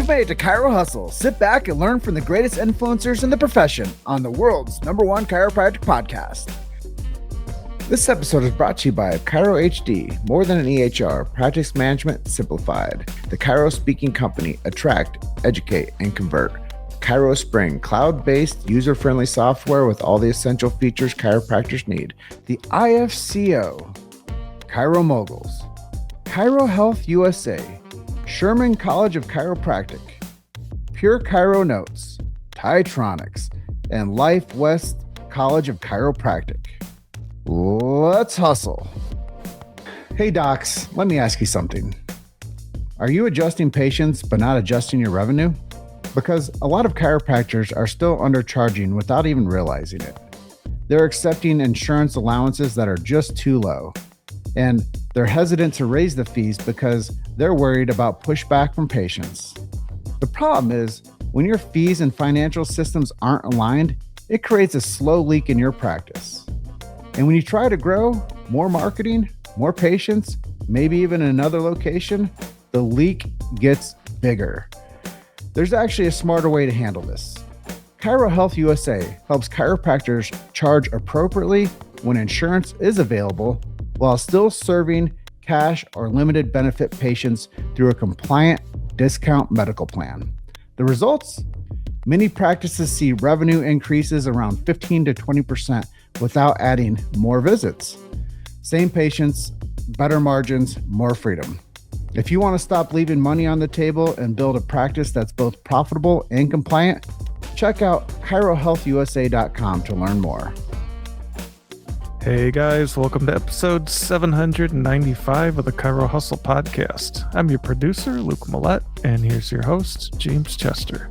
You've made it to Chiro Hustle. Sit back and learn from the greatest influencers in the profession on the world's #1 chiropractic podcast. This episode is brought to you by Chiro HD, more than an EHR, practice management simplified. The Chiro speaking company, attract, educate, and convert. Chiro Spring, cloud-based, user-friendly software with all the essential features chiropractors need. The IFCO, Chiro Moguls, Chiro Health USA, Sherman College of Chiropractic, Pure Chiro Notes, Titronics, and Life West College of Chiropractic. Let's hustle. Hey docs, let me ask you something. Are you adjusting patients but not adjusting your revenue? Because a lot of chiropractors are still undercharging without even realizing it. They're accepting insurance allowances that are just too low. And they're hesitant to raise the fees because they're worried about pushback from patients. The problem is, when your fees and financial systems aren't aligned, it creates a slow leak in your practice. And when you try to grow, more marketing, more patients, maybe even another location, the leak gets bigger. There's actually a smarter way to handle this. Chiro Health USA helps chiropractors charge appropriately when insurance is available while still serving cash or limited benefit patients through a compliant discount medical plan. The results? Many practices see revenue increases around 15 to 20% without adding more visits. Same patients, better margins, more freedom. If you want to stop leaving money on the table and build a practice that's both profitable and compliant, check out chirohealthusa.com to learn more. Hey guys, welcome to episode 795 of the Chiro Hustle Podcast. I'm your producer, Luke Millette, and here's your host, James Chester.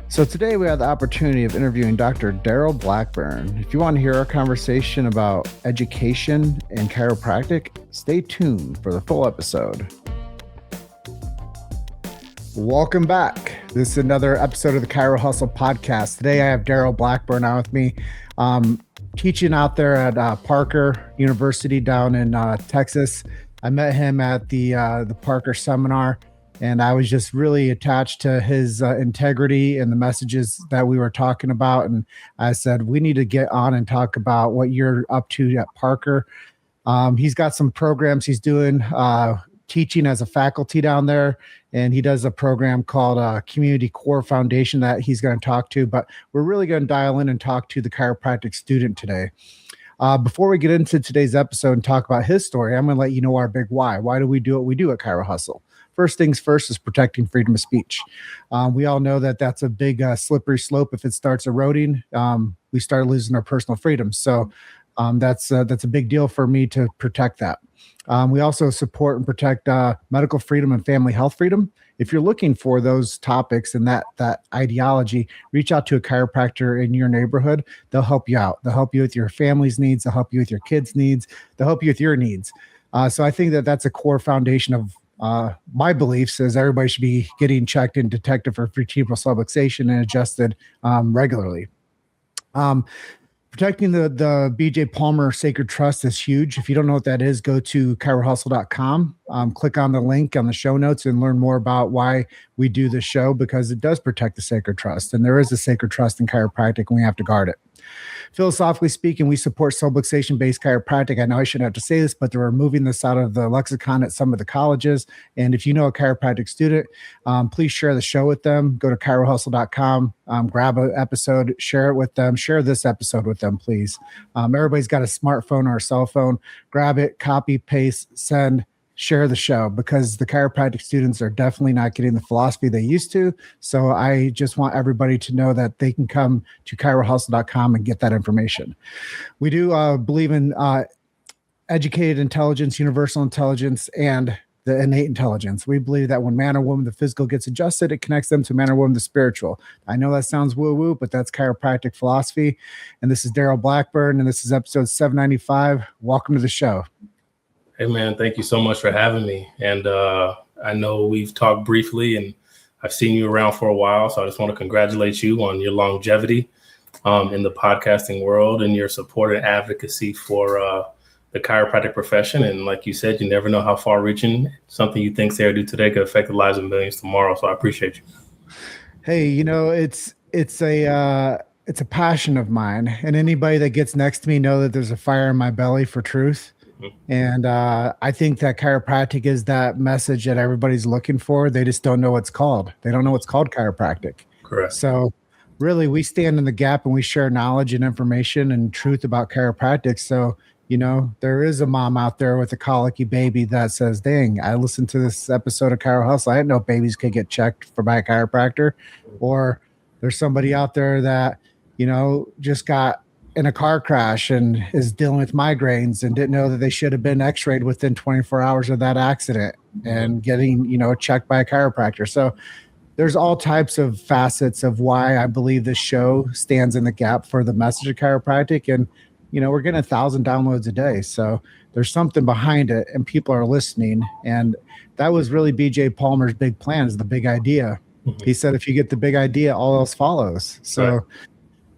So today we have the opportunity of interviewing Dr. Derrell Blackburn. If you want to hear our conversation about education and chiropractic, stay tuned for the full episode. Welcome back. This is another episode of the Chiro Hustle Podcast. Today I have Derrell Blackburn out with me. Teaching out there at Parker University down in Texas. I met him at the Parker seminar, and I was just really attached to his integrity and the messages that we were talking about. And I said, we need to get on and talk about what you're up to at Parker. He's got some programs he's doing, teaching as a faculty down there, and he does a program called Community Core Foundation that he's going to talk to, but we're really going to dial in and talk to the chiropractic student today. Before we get into today's episode and talk about his story, I'm going to let you know our big why. Why do we do what we do at Chiro Hustle? First things first is protecting freedom of speech. We all know that that's a big slippery slope. If it starts eroding, we start losing our personal freedom. So that's a big deal for me to protect that. We also support and protect medical freedom and family health freedom. If you're looking for those topics and that ideology, reach out to a chiropractor in your neighborhood. They'll help you out. They'll help you with your family's needs. They'll help you with your kids' needs. They'll help you with your needs. So I think that that's a core foundation of my beliefs, is everybody should be getting checked and detected for vertebral subluxation and adjusted regularly. Protecting the BJ Palmer Sacred Trust is huge. If you don't know what that is, go to chirohustle.com, click on the link on the show notes and learn more about why we do this show, because it does protect the Sacred Trust. And there is a Sacred Trust in chiropractic, and we have to guard it. Philosophically speaking, we support subluxation-based chiropractic. I know I shouldn't have to say this, but they're removing this out of the lexicon at some of the colleges. And if you know a chiropractic student, please share the show with them. Go to chirohustle.com, grab an episode, share it with them. Share this episode with them, please. Everybody's got a smartphone or a cell phone. Grab it, copy, paste, send. Share the show, because the chiropractic students are definitely not getting the philosophy they used to. So I just want everybody to know that they can come to chirohustle.com and get that information. We do believe in educated intelligence, universal intelligence, and the innate intelligence. We believe that when man or woman, the physical gets adjusted, it connects them to man or woman, the spiritual. I know that sounds woo-woo, but that's chiropractic philosophy. And this is Derrell Blackburn, and this is episode 795. Welcome to the show. Hey man, thank you so much for having me. And I know we've talked briefly, and I've seen you around for a while. So I just want to congratulate you on your longevity in the podcasting world and your support and advocacy for the chiropractic profession. And like you said, you never know how far reaching something you think Sarah do today could affect the lives of millions tomorrow. So I appreciate you. Hey, it's a passion of mine, and anybody that gets next to me know that there's a fire in my belly for truth. And I think that chiropractic is that message that everybody's looking for. They just don't know what's called. They don't know what's called chiropractic. Correct. So really, we stand in the gap and we share knowledge and information and truth about chiropractic. So, there is a mom out there with a colicky baby that says, dang, I listened to this episode of Chiro Hustle. I didn't know babies could get checked by a chiropractor. Or there's somebody out there that, just got in a car crash and is dealing with migraines and didn't know that they should have been x-rayed within 24 hours of that accident and getting, checked by a chiropractor. So there's all types of facets of why I believe this show stands in the gap for the message of chiropractic. And, we're getting 1,000 downloads a day. So there's something behind it and people are listening. And that was really BJ Palmer's big plan, is the big idea. He said, if you get the big idea, all else follows. So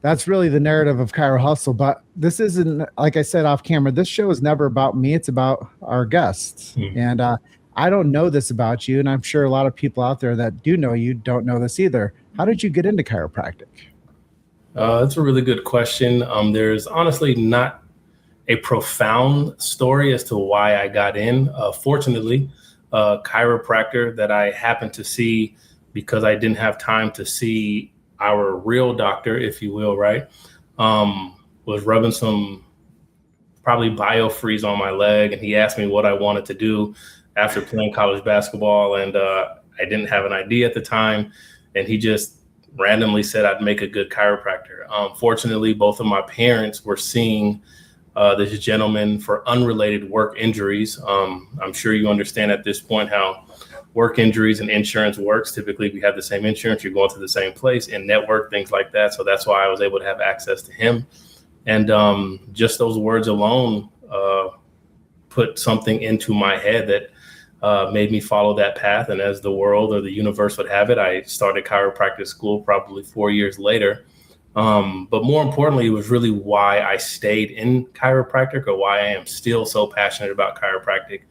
that's really the narrative of Chiro Hustle. But this isn't, like I said off camera, this show is never about me. It's about our guests. And I don't know this about you, and I'm sure a lot of people out there that do know you don't know this either. How did you get into chiropractic? That's a really good question. There's honestly not a profound story as to why I got in. Fortunately, a chiropractor that I happened to see because I didn't have time to see our real doctor, if you will, right, was rubbing some probably biofreeze on my leg. And he asked me what I wanted to do after playing college basketball. And I didn't have an idea at the time. And he just randomly said I'd make a good chiropractor. Fortunately, both of my parents were seeing this gentleman for unrelated work injuries. I'm sure you understand at this point how work injuries and insurance works. Typically, we have the same insurance. You're going to the same place and network, things like that. So that's why I was able to have access to him. And just those words alone put something into my head that made me follow that path. And as the world or the universe would have it, I started chiropractic school probably 4 years later. But more importantly, it was really why I stayed in chiropractic, or why I am still so passionate about chiropractic.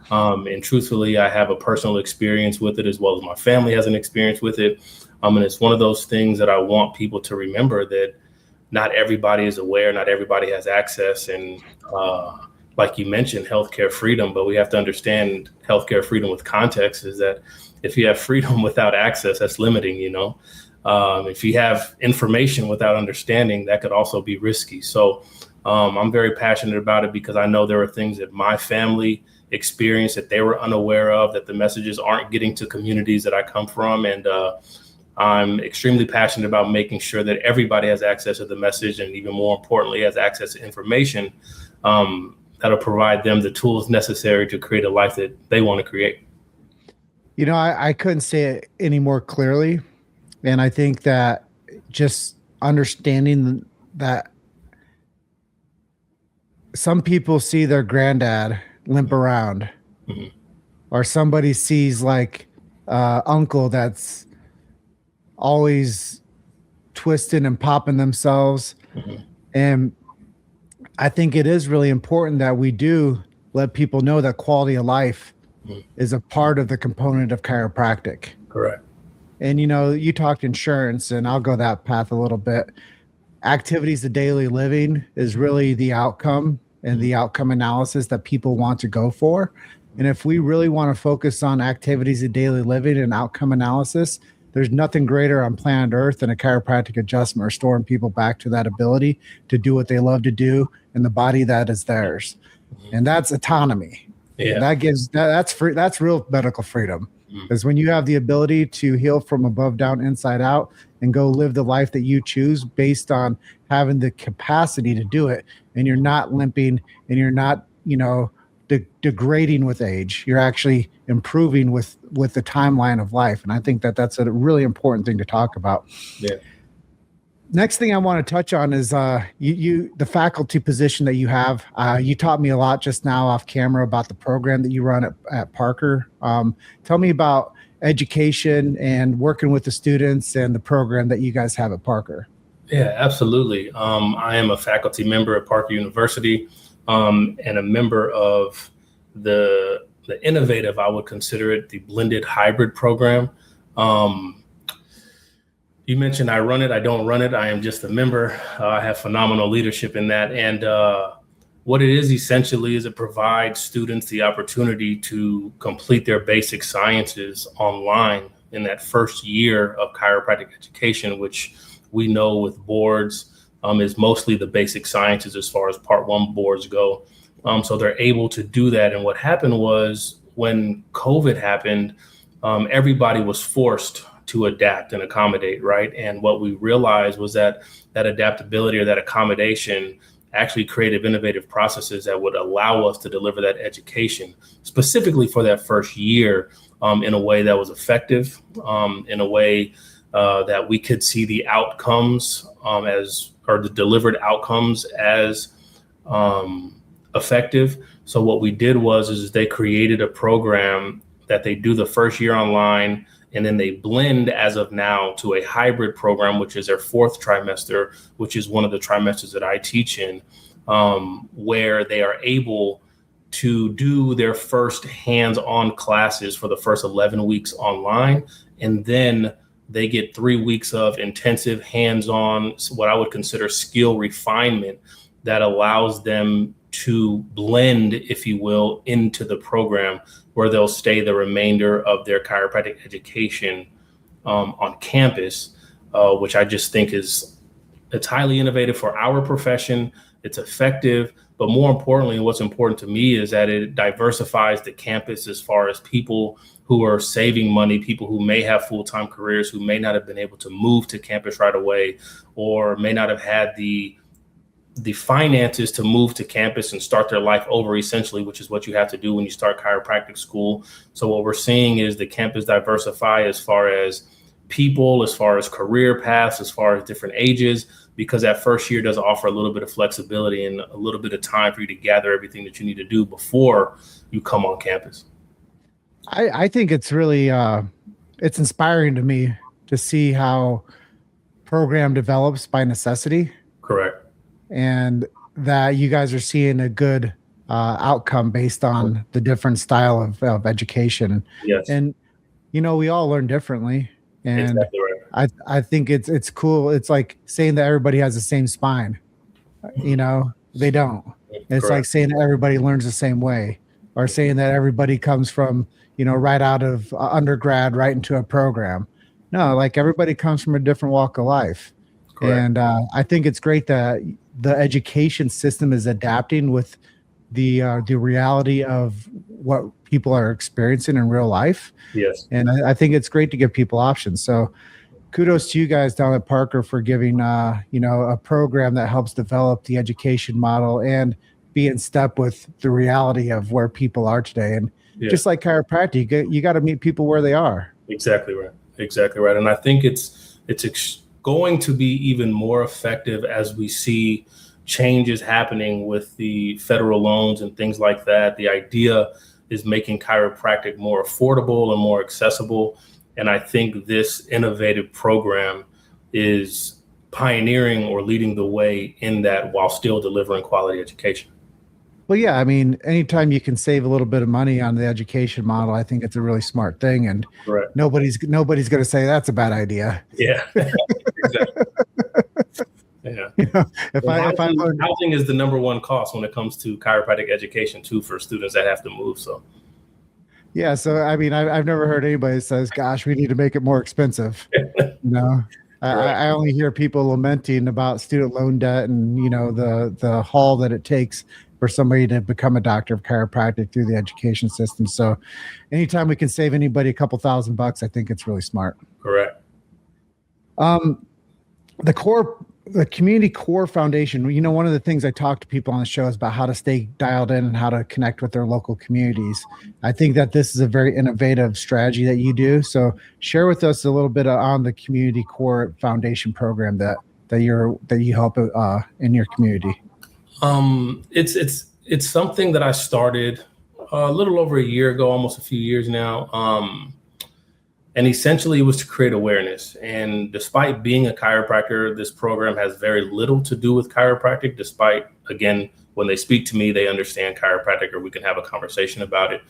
And truthfully, I have a personal experience with it, as well as my family has an experience with it. And it's one of those things that I want people to remember, that not everybody is aware, not everybody has access. And like you mentioned, healthcare freedom, but we have to understand healthcare freedom with context is that if you have freedom without access, that's limiting, If you have information without understanding, that could also be risky. So I'm very passionate about it because I know there are things that my family experienced that they were unaware of, that the messages aren't getting to communities that I come from. And I'm extremely passionate about making sure that everybody has access to the message, and even more importantly, has access to information that'll provide them the tools necessary to create a life that they want to create. I couldn't say it any more clearly. And I think that just understanding that some people see their granddad limp around, or somebody sees like uncle that's always twisting and popping themselves. And I think it is really important that we do let people know that quality of life is a part of the component of chiropractic. Correct. And, you talked insurance, and I'll go that path a little bit. Activities of daily living is really the outcome and the outcome analysis that people want to go for. And if we really want to focus on activities of daily living and outcome analysis, there's nothing greater on planet Earth than a chiropractic adjustment, restoring people back to that ability to do what they love to do in the body that is theirs. And that's autonomy. Yeah. That's free. That's real medical freedom. Because when you have the ability to heal from above down, inside out, and go live the life that you choose based on having the capacity to do it, and you're not limping, and you're not, degrading with age, you're actually improving with the timeline of life. And I think that that's a really important thing to talk about. Yeah. Next thing I want to touch on is the faculty position that you have. You taught me a lot just now off camera about the program that you run at Parker. Tell me about education and working with the students and the program that you guys have at Parker. Yeah, absolutely. I am a faculty member at Parker University. and a member of the innovative, I would consider it the blended hybrid program. You mentioned I run it. I don't run it. I am just a member. I have phenomenal leadership in that. And what it is essentially is it provides students the opportunity to complete their basic sciences online in that first year of chiropractic education, which we know with boards is mostly the basic sciences as far as Part 1 boards go. So they're able to do that. And what happened was when COVID happened, everybody was forced to adapt and accommodate, right? And what we realized was that adaptability or that accommodation actually created innovative processes that would allow us to deliver that education specifically for that first year in a way that was effective, in a way that we could see the outcomes the delivered outcomes as effective. So what we did is they created a program that they do the first year online, and then they blend as of now to a hybrid program, which is their fourth trimester, which is one of the trimesters that I teach in, where they are able to do their first hands-on classes for the first 11 weeks online. And then they get 3 weeks of intensive hands-on, what I would consider skill refinement that allows them to blend, if you will, into the program where they'll stay the remainder of their chiropractic education on campus, which I just think it's highly innovative for our profession. It's effective, but more importantly, what's important to me is that it diversifies the campus as far as people who are saving money, people who may have full-time careers, who may not have been able to move to campus right away, or may not have had the finances to move to campus and start their life over, essentially, which is what you have to do when you start chiropractic school. So what we're seeing is the campus diversify as far as people, as far as career paths, as far as different ages, because that first year does offer a little bit of flexibility and a little bit of time for you to gather everything that you need to do before you come on campus. I think it's really, it's inspiring to me to see how program develops by necessity. Correct. And that you guys are seeing a good outcome based on the different style of education. Yes. And, we all learn differently. And exactly right. I think it's cool. It's like saying that everybody has the same spine. They don't. It's Correct. like saying that everybody learns the same way, or saying that everybody comes from, right out of undergrad right into a program. No, like everybody comes from a different walk of life. Correct. And I think it's great that the education system is adapting with the reality of what people are experiencing in real life. Yes. And I think it's great to give people options. So kudos to you guys down at Parker for giving, a program that helps develop the education model and be in step with the reality of where people are today. And just like chiropractic, you got to meet people where they are. Exactly right. Exactly right. And I think it's going to be even more effective as we see changes happening with the federal loans and things like that. The idea is making chiropractic more affordable and more accessible. And I think this innovative program is pioneering or leading the way in that while still delivering quality education. Well, yeah, I mean, anytime you can save a little bit of money on the education model, I think it's a really smart thing. And Correct. nobody's going to say that's a bad idea. Yeah. Exactly. Yeah. Housing is the number one cost when it comes to chiropractic education too, for students that have to move. So. Yeah. So, I mean, I've never heard anybody says, gosh, we need to make it more expensive. I only hear people lamenting about student loan debt and, the haul that it takes for somebody to become a doctor of chiropractic through the education system. So anytime we can save anybody a couple $1,000, I think it's really smart. Correct. The community core foundation, one of the things I talk to people on the show is about how to stay dialed in and how to connect with their local communities. I think that this is a very innovative strategy that you do. So share with us a little bit on the community core foundation program that you help in your community. It's something that I started a little over a year ago, almost a few years now. And essentially it was to create awareness. And despite being a chiropractor, this program has very little to do with chiropractic, despite, again, when they speak to me, they understand chiropractic, or we can have a conversation about it.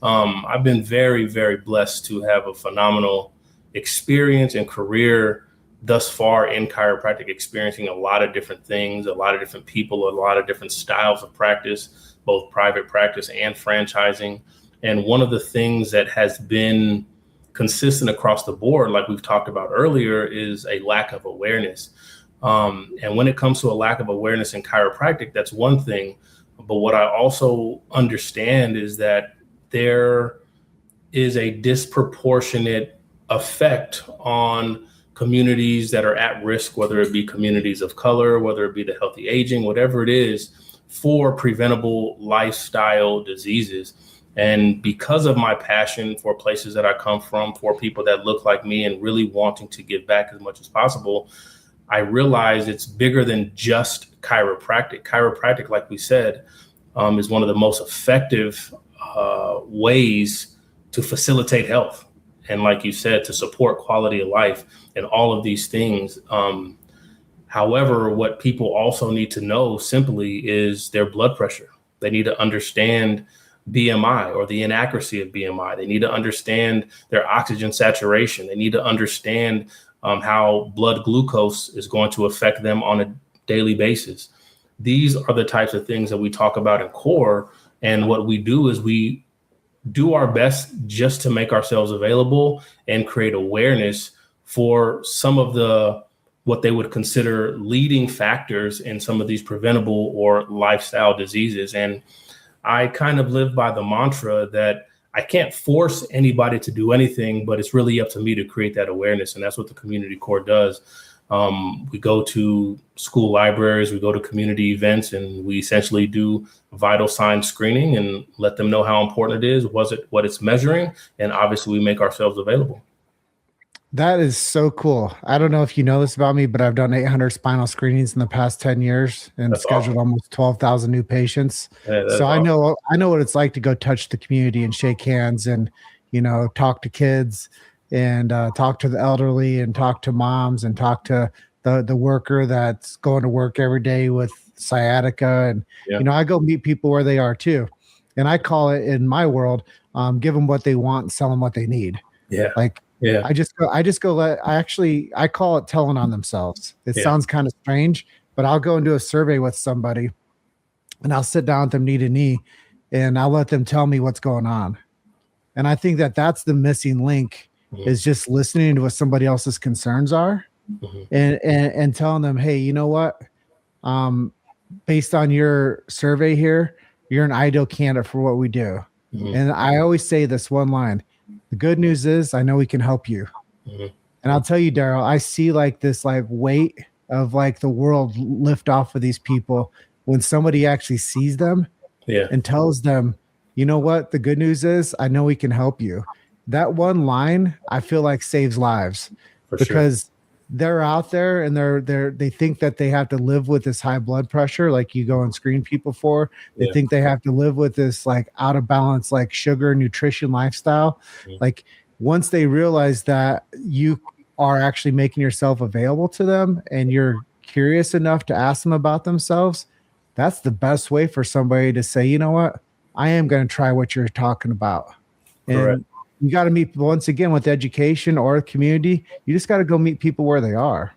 I've been very, very blessed to have a phenomenal experience and career thus far in chiropractic, experiencing a lot of different things, a lot of different people, a lot of different styles of practice, both private practice and franchising. And one of the things that has been consistent across the board, like we've talked about earlier, is a lack of awareness. And when it comes to a lack of awareness in chiropractic, that's one thing. But what I also understand is that there is a disproportionate effect on communities that are at risk, whether it be communities of color, whether it be the healthy aging, whatever it is, for preventable lifestyle diseases. And because of my passion for places that I come from, for people that look like me, and really wanting to give back as much as possible, I realize it's bigger than just chiropractic. Chiropractic, like we said, is one of the most effective ways to facilitate health. And like you said, to support quality of life and all of these things. However, what people also need to know simply is their blood pressure. They need to understand BMI, or the inaccuracy of BMI. They need to understand their oxygen saturation. They need to understand how blood glucose is going to affect them on a daily basis. These are the types of things that we talk about in core. And what we do is we do our best just to make ourselves available and create awareness for some of the, what they would consider leading factors in some of these preventable or lifestyle diseases. And I kind of live by the mantra that I can't force anybody to do anything, but it's really up to me to create that awareness. And that's what the community core does. We go to school libraries, we go to community events, and we essentially do vital sign screening and let them know how important it is, what it's measuring, and obviously we make ourselves available. That is so cool. I don't know if you know this about me, but I've done 800 spinal screenings in the past 10 years and That's scheduled awesome. almost 12,000 new patients. Yeah, So awesome. I know what it's like to go touch the community and shake hands and, talk to kids and talk to the elderly and talk to moms and talk to the worker that's going to work every day with sciatica. And, Yeah. I go meet people where they are too. And I call it, in my world, give them what they want and sell them what they need. Yeah. Like, Yeah. I call it telling on themselves. It sounds kind of strange, but I'll go and do a survey with somebody and I'll sit down with them knee to knee and I'll let them tell me what's going on. And I think that that's the missing link, is just listening to what somebody else's concerns are and telling them, hey, you know what? Based on your survey here, you're an ideal candidate for what we do. And I always say this one line: the good news is I know we can help you. And I'll tell you, Derrell, I see like this like weight of like the world lift off of these people when somebody actually sees them and tells them, you know what, the good news is I know we can help you. That one line, I feel like saves lives, because they're out there and they think that they have to live with this high blood pressure, like you go and screen people for. They think they have to live with this like out of balance, like sugar nutrition lifestyle. Like once they realize that you are actually making yourself available to them and you're curious enough to ask them about themselves, that's the best way for somebody to say, you know what, I am going to try what you're talking about. And you got to meet, once again, with education or community, you just got to go meet people where they are.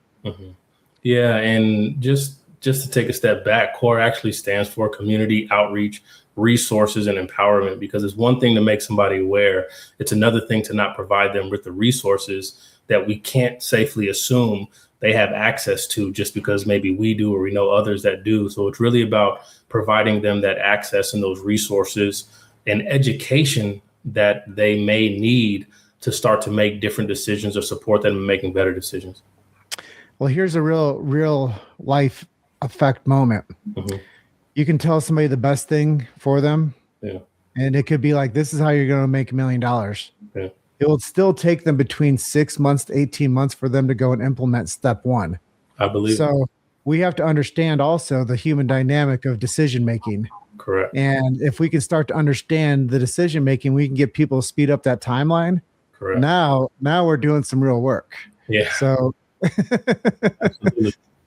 Yeah. And just to take a step back, CORE actually stands for Community Outreach, Resources, and Empowerment, because it's one thing to make somebody aware. It's another thing to not provide them with the resources that we can't safely assume they have access to just because maybe we do or we know others that do. So it's really about providing them that access and those resources and education that they may need to start to make different decisions or support them in making better decisions. Well, here's a real life effect moment. You can tell somebody the best thing for them. And it could be like, this is how you're going to make $1 million. It will still take them between 6 months to 18 months for them to go and implement step one. I believe so. We have to understand also the human dynamic of decision making. Correct. And if we can start to understand the decision making, we can get people to speed up that timeline. Correct. Now we're doing some real work. So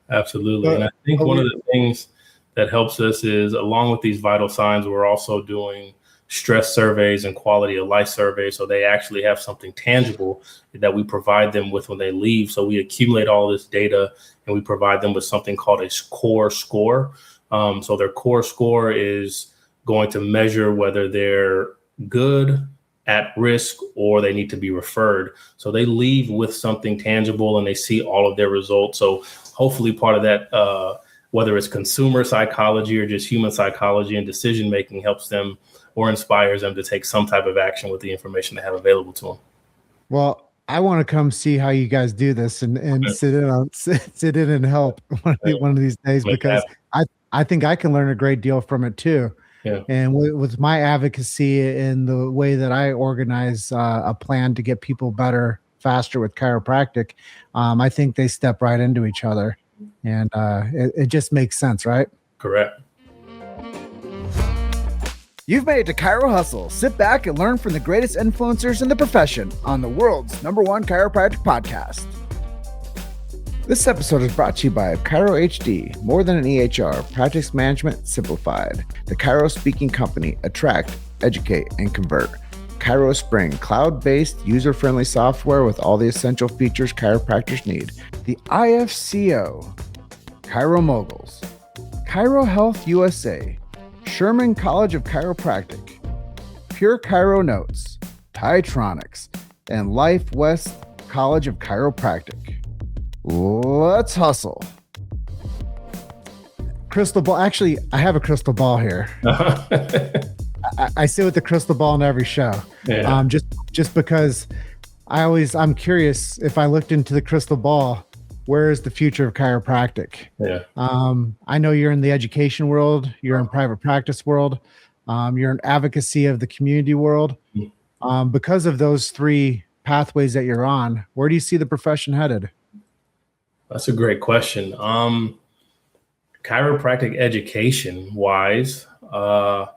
absolutely. And I think one of the things that helps us is, along with these vital signs, we're also doing stress surveys and quality of life surveys. So they actually have something tangible that we provide them with when they leave. So we accumulate all this data and we provide them with something called a core score. So their core score is going to measure whether they're good, at risk, or they need to be referred. So they leave with something tangible and they see all of their results. So hopefully part of that, whether it's consumer psychology or just human psychology and decision making, helps them or inspires them to take some type of action with the information they have available to them. Well, I want to come see how you guys do this and sit in and help one of these days, because I think I can learn a great deal from it too. Yeah. And with my advocacy and the way that I organize a plan to get people better faster with chiropractic, I think they step right into each other, and it just makes sense, right? Correct. You've made it to Chiro Hustle. Sit back and learn from the greatest influencers in the profession on the world's #1 chiropractic podcast. This episode is brought to you by Chiro HD, more than an EHR, practice management simplified. The Chiro speaking company, attract, educate, and convert. Chiro Spring, cloud-based, user-friendly software with all the essential features chiropractors need. The IFCO, Chiro Moguls, Chiro Health USA, Sherman College of Chiropractic, Pure Chiro Notes, Titronics, and Life West College of Chiropractic. Let's hustle. Crystal ball. Actually, I have a crystal ball here. I sit with the crystal ball in every show. Yeah. Just because I'm curious, if I looked into the crystal ball, where is the future of chiropractic? Yeah. I know you're in the education world, you're in private practice world, you're in advocacy of the community world. Because of those three pathways that you're on, where do you see the profession headed? That's a great question. Chiropractic education wise, I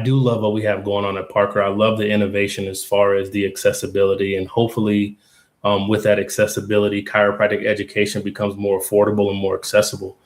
do love what we have going on at Parker. I love the innovation as far as the accessibility, and hopefully with that accessibility, chiropractic education becomes more affordable and more accessible.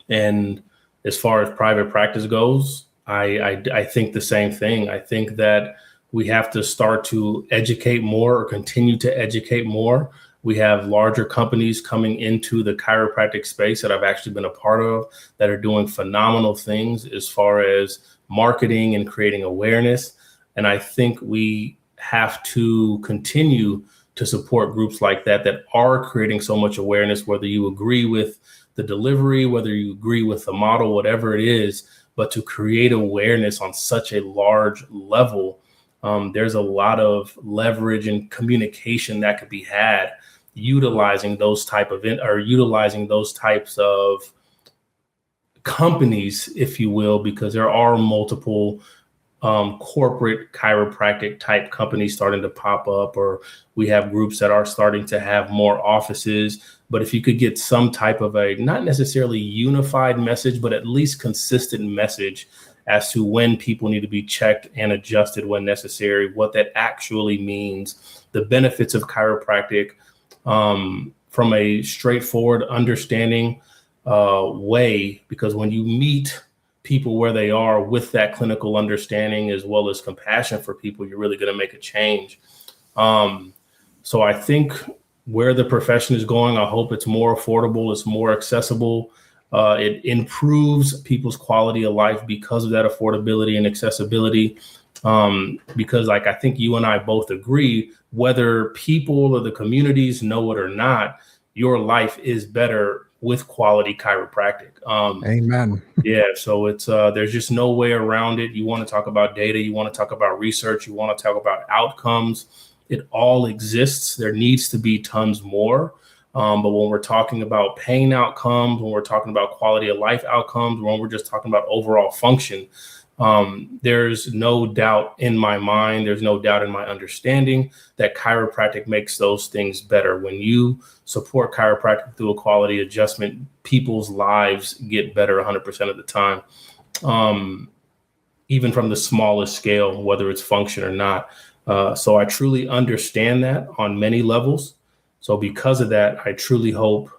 And as far as private practice goes, I think the same thing. I think that we have to start to educate more or continue to educate more. We have larger companies coming into the chiropractic space that I've actually been a part of that are doing phenomenal things as far as marketing and creating awareness. And I think we have to continue to support groups like that are creating so much awareness, whether you agree with the delivery, whether you agree with the model, whatever it is, but to create awareness on such a large level. There's a lot of leverage and communication that could be had utilizing those types of companies, if you will, because there are multiple corporate chiropractic type companies starting to pop up, or we have groups that are starting to have more offices. But if you could get some type of a, not necessarily unified message, but at least consistent message as to when people need to be checked and adjusted when necessary, what that actually means, the benefits of chiropractic from a straightforward understanding way, because when you meet people where they are with that clinical understanding as well as compassion for people, you're really going to make a change. So I think where the profession is going, I hope it's more affordable, it's more accessible. It improves people's quality of life because of that affordability and accessibility. Because I think you and I both agree, whether people or the communities know it or not, your life is better with quality chiropractic. Amen. Yeah. So it's, there's just no way around it. You want to talk about data, you want to talk about research, you want to talk about outcomes. It all exists. There needs to be tons more. But when we're talking about pain outcomes, when we're talking about quality of life outcomes, when we're just talking about overall function, there's no doubt in my mind, there's no doubt in my understanding that chiropractic makes those things better. When you support chiropractic through a quality adjustment, people's lives get better 100% of the time, even from the smallest scale, whether it's function or not. So I truly understand that on many levels. So because of that, I truly hope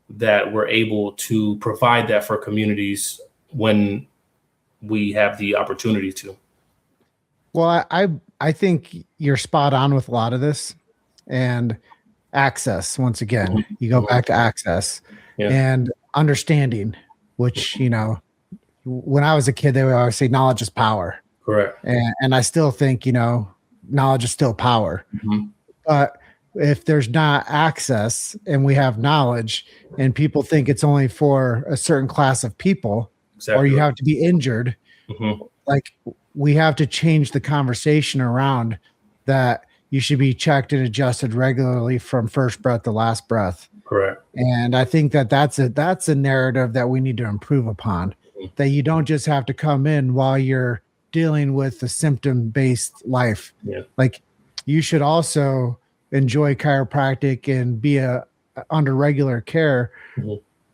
that we're able to provide that for communities when we have the opportunity to. Well, I think you're spot on with a lot of this, and access. Once again, you go back to access and understanding, which, when I was a kid, they would always say knowledge is power. Correct. And I still think, knowledge is still power. But if there's not access and we have knowledge and people think it's only for a certain class of people, or you have to be injured, like we have to change the conversation around that you should be checked and adjusted regularly from first breath to last breath. Correct. And I think that's a narrative that we need to improve upon, that you don't just have to come in while you're dealing with the symptom-based life. Like you should also enjoy chiropractic and be under regular care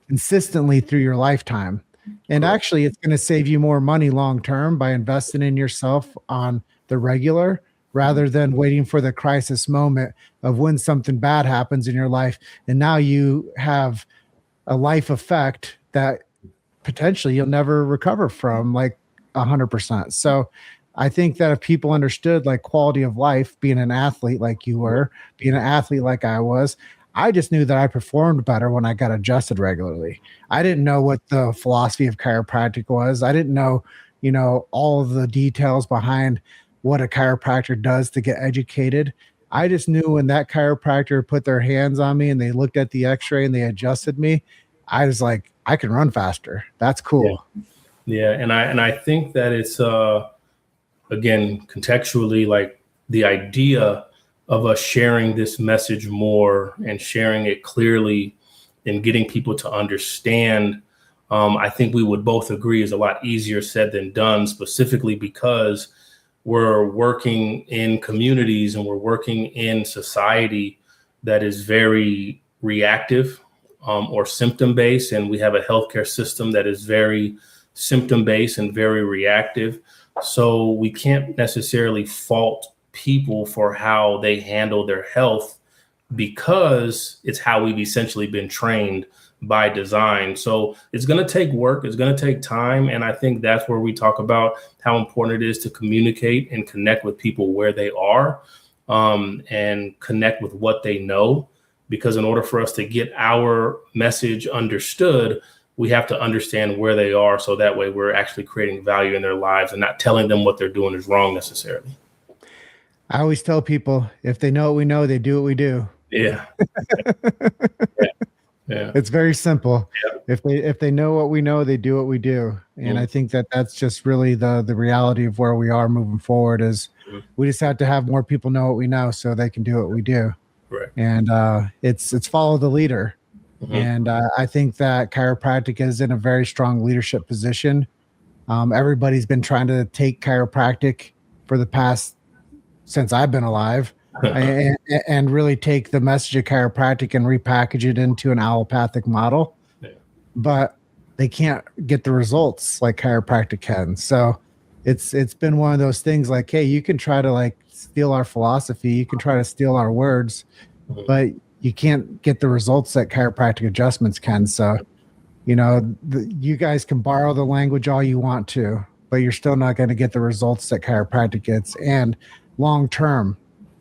consistently through your lifetime. And actually, it's going to save you more money long-term by investing in yourself on the regular, rather than waiting for the crisis moment of when something bad happens in your life. And now you have a life effect that potentially you'll never recover from, like 100%. So I think that if people understood like quality of life, being an athlete like you were, being an athlete like I was, I just knew that I performed better when I got adjusted regularly. I didn't know what the philosophy of chiropractic was. I didn't know, all of the details behind what a chiropractor does to get educated. I just knew when that chiropractor put their hands on me and they looked at the x-ray and they adjusted me, I was like, I can run faster. That's cool. Yeah. And I think that it's, again, contextually, like the idea of us sharing this message more and sharing it clearly and getting people to understand, I think we would both agree is a lot easier said than done, specifically because we're working in communities and we're working in society that is very reactive or symptom-based. And we have a healthcare system that is very symptom-based and very reactive. So we can't necessarily fault people for how they handle their health, because it's how we've essentially been trained by design. So it's going to take work. It's going to take time. And I think that's where we talk about how important it is to communicate and connect with people where they are, and connect with what they know. Because in order for us to get our message understood, we have to understand where they are. So that way we're actually creating value in their lives and not telling them what they're doing is wrong necessarily. I always tell people, if they know what we know, they do what we do. Yeah. Yeah. It's very simple. Yep. If they know what we know, they do what we do. And I think that that's just really the reality of where we are moving forward is we just have to have more people know what we know so they can do what we do. Right. And it's follow the leader. And I think that chiropractic is in a very strong leadership position. Everybody's been trying to take chiropractic for the past, since I've been alive, and really take the message of chiropractic and repackage it into an allopathic model. But they can't get the results like chiropractic can. So it's been one of those things like, hey, you can try to like steal our philosophy, you can try to steal our words, but you can't get the results that chiropractic adjustments can. So, you guys can borrow the language all you want to, but you're still not going to get the results that chiropractic gets. And long term,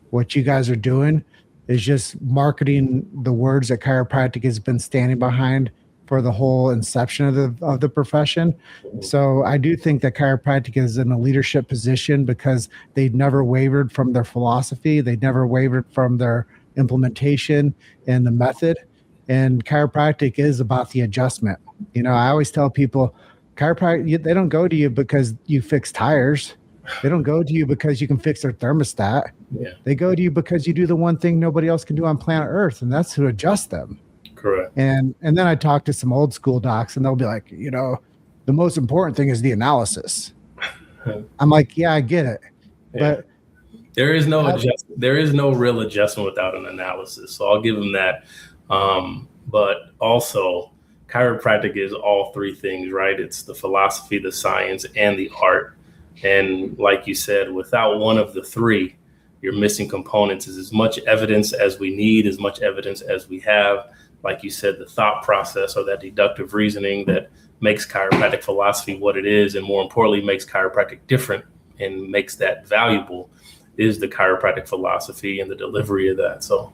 what you guys are doing is just marketing the words that chiropractic has been standing behind for the whole inception of the profession. So I do think that chiropractic is in a leadership position because they've never wavered from their philosophy. They never wavered from their implementation and the method. And chiropractic is about the adjustment. I always tell people, chiropractic, they don't go to you because you fix tires. They don't go to you because you can fix their thermostat. They go to you because you do the one thing nobody else can do on planet Earth, and that's to adjust them. Correct. And then I talk to some old school docs, and they'll be like, the most important thing is the analysis. I'm like, yeah, I get it, but there is no real adjustment without an analysis. So I'll give them that. But also, chiropractic is all three things, right? It's the philosophy, the science, and the art. And like you said, without one of the three, you're missing components. Is as much evidence as we need, as much evidence as we have. like you said, the thought process or that deductive reasoning that makes chiropractic philosophy what it is, and more importantly, makes chiropractic different and makes that valuable, is the chiropractic philosophy and the delivery of that. So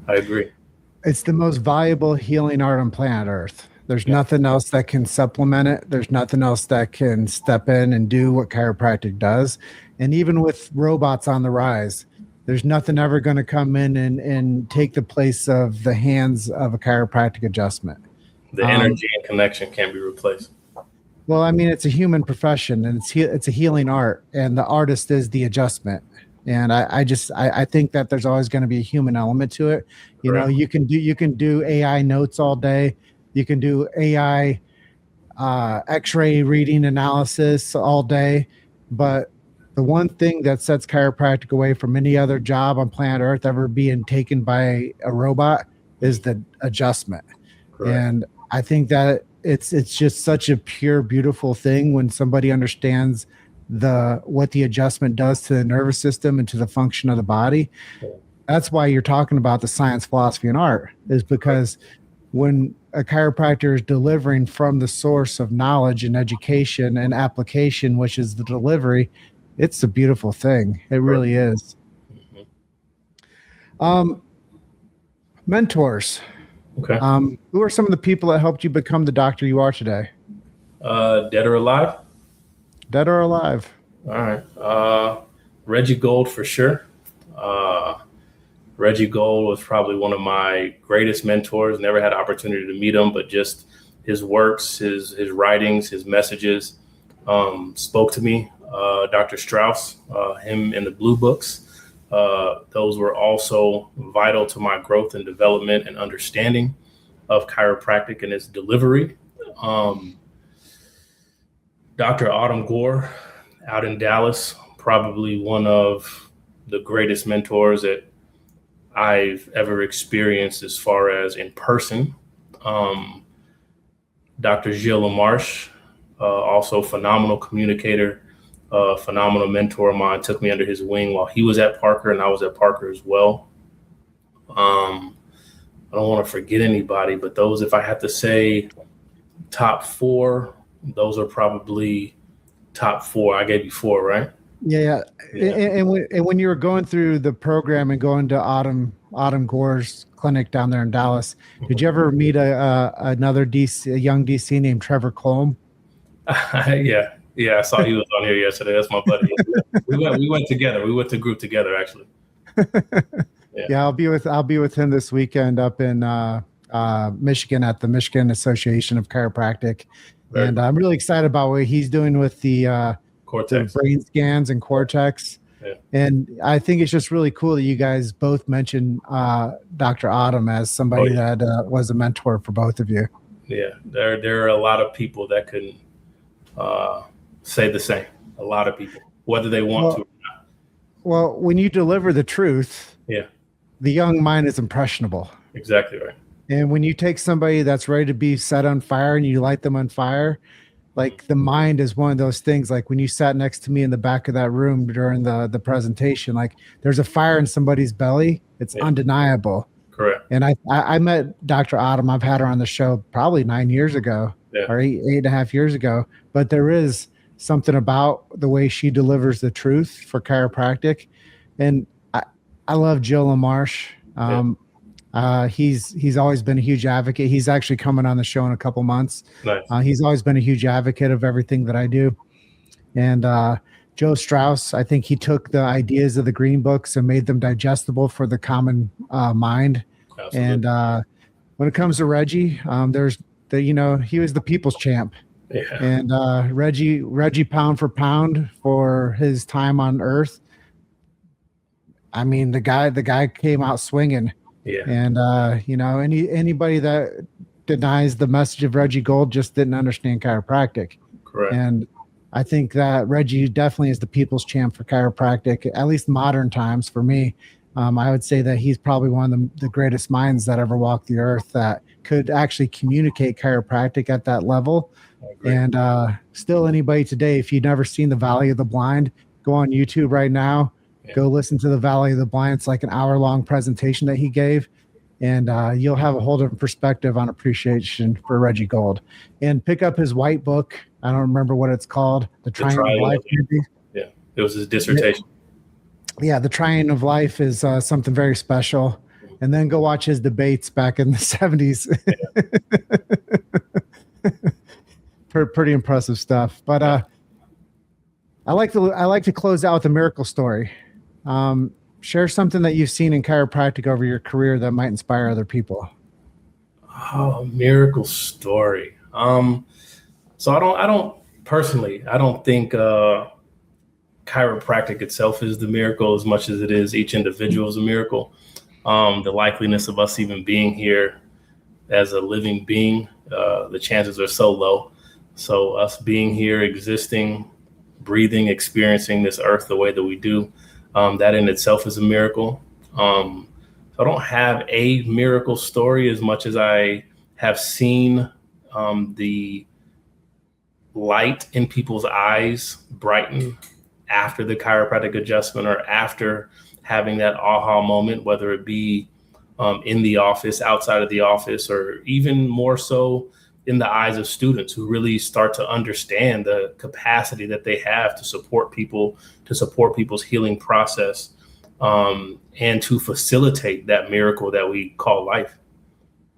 I agree. It's the most valuable healing art on planet Earth. There's nothing else that can supplement it. There's nothing else that can step in and do what chiropractic does. And even with robots on the rise, there's nothing ever going to come in and take the place of the hands of a chiropractic adjustment. The energy and connection can't be replaced. Well, I mean, it's a human profession, and it's a healing art, and the artist is the adjustment. And I think that there's always going to be a human element to it. You know, you can do AI notes all day. You can do AI X-ray reading analysis all day, but the one thing that sets chiropractic away from any other job on planet Earth ever being taken by a robot is the adjustment. Correct. And I think that it's just such a pure, beautiful thing when somebody understands what the adjustment does to the nervous system and to the function of the body. That's why you're talking about the science, philosophy, and art, is because when a chiropractor is delivering from the source of knowledge and education and application, which is the delivery, it's a beautiful thing. It really is. Mentors. Okay. Who are some of the people that helped you become the doctor you are today? Dead or alive? Dead or alive. All right. Reggie Gold for sure. Reggie Gold was probably one of my greatest mentors. Never had an opportunity to meet him, but just his works, his writings, his messages spoke to me. Dr. Strauss, him in the Blue Books, those were also vital to my growth and development and understanding of chiropractic and its delivery. Dr. Autumn Gore out in Dallas, probably one of the greatest mentors that I've ever experienced as far as in person. Dr. Gilles LaMarche, also phenomenal communicator, phenomenal mentor of mine, took me under his wing while he was at Parker and I was at Parker as well. I don't want to forget anybody, but those, if I had to say top four, those are probably top four. I gave you four, right? Yeah. And when you were going through the program and going to Autumn Gore's clinic down there in Dallas, did you ever meet another young DC named Trevor Colm? Yeah, I saw he was on here yesterday. That's my buddy. We went together. We went to group together, actually. Yeah, I'll be with him this weekend up in Michigan at the Michigan Association of Chiropractic. Right. And I'm really excited about what he's doing with the brain scans and Cortex. Yeah. And I think it's just really cool that you guys both mentioned Dr. Autumn as somebody that was a mentor for both of you. Yeah, there are a lot of people that can say the same. A lot of people, whether they want to or not. Well, when you deliver the truth, the young mind is impressionable. Exactly right. And when you take somebody that's ready to be set on fire and you light them on fire, like the mind is one of those things. Like when you sat next to me in the back of that room during the presentation, like there's a fire in somebody's belly. It's undeniable. Correct. And I met Dr. Autumn. I've had her on the show probably 9 years ago or eight and a half years ago. But there is something about the way she delivers the truth for chiropractic. And I love Gilles LaMarche. He's always been a huge advocate. He's actually coming on the show in a couple months. Nice. He's always been a huge advocate of everything that I do. And Joe Strauss, I think he took the ideas of the green books and made them digestible for the common mind. Absolutely. And when it comes to Reggie, he was the people's champ. Yeah. And Reggie pound for pound for his time on earth. I mean, the guy came out swinging. Yeah. And anybody that denies the message of Reggie Gold just didn't understand chiropractic. Correct. And I think that Reggie definitely is the people's champ for chiropractic, at least modern times for me. I would say that he's probably one of the greatest minds that ever walked the earth that could actually communicate chiropractic at that level. And still anybody today, if you've never seen The Valley of the Blind, go on YouTube right now. Go listen to The Valley of the Blind. It's like an hour-long presentation that he gave. and you'll have a whole different perspective on appreciation for Reggie Gold. And pick up his white book. I don't remember what it's called. The Triangle of Life. Yeah, it was his dissertation. Yeah, the Triangle of Life is something very special. And then go watch his debates back in the 70s. Pretty impressive stuff. But I like to close out with a miracle story. Share something that you've seen in chiropractic over your career that might inspire other people. Oh, miracle story. So I don't personally, I don't think chiropractic itself is the miracle as much as it is each individual is a miracle. The likeliness of us even being here as a living being, the chances are so low. So us being here, existing, breathing, experiencing this earth the way that we do, that in itself is a miracle. So I don't have a miracle story as much as I have seen the light in people's eyes brighten after the chiropractic adjustment or after having that aha moment, whether it be in the office, outside of the office, or even more so in the eyes of students who really start to understand the capacity that they have to support people, to support people's healing process, and to facilitate that miracle that we call life.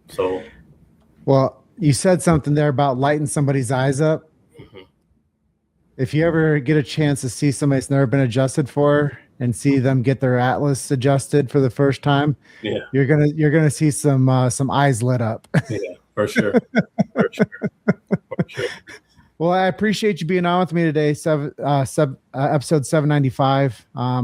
So, well, you said something there about lighting somebody's eyes up. Mm-hmm. If you ever get a chance to see somebody that's never been adjusted for and see them get their atlas adjusted for the first time, you're gonna see some eyes lit up. Yeah, for sure. For sure. Well, I appreciate you being on with me today. Episode 795. I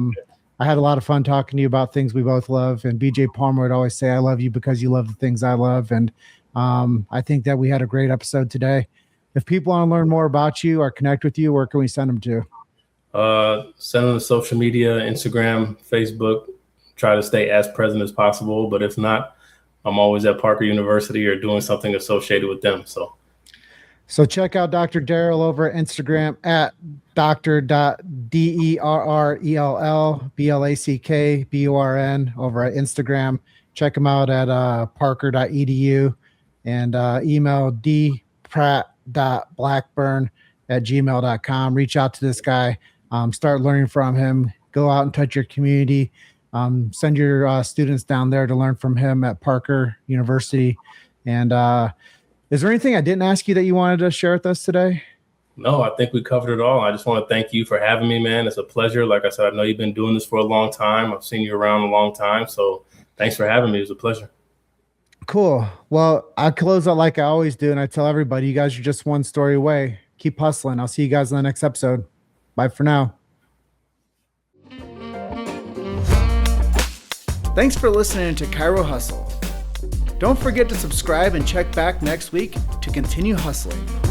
had a lot of fun talking to you about things we both love. And BJ Palmer would always say, "I love you because you love the things I love." And I think that we had a great episode today. If people want to learn more about you or connect with you, where can we send them to? Send them to social media, Instagram, Facebook. Try to stay as present as possible. But if not, I'm always at Parker University or doing something associated with them. So check out Dr. Derrell over at Instagram at Dr.DerrellBlackburn over at Instagram. Check him out at parker.edu and email dpratt.blackburn@gmail.com. Reach out to this guy. Start learning from him. Go out and touch your community. Send your students down there to learn from him at Parker University. And is there anything I didn't ask you that you wanted to share with us today? No, I think we covered it all. I just want to thank you for having me, man. It's a pleasure. Like I said, I know you've been doing this for a long time. I've seen you around a long time. So thanks for having me. It was a pleasure. Cool. Well, I close out like I always do. And I tell everybody, you guys are just one story away. Keep hustling. I'll see you guys in the next episode. Bye for now. Thanks for listening to Chiro Hustle. Don't forget to subscribe and check back next week to continue hustling.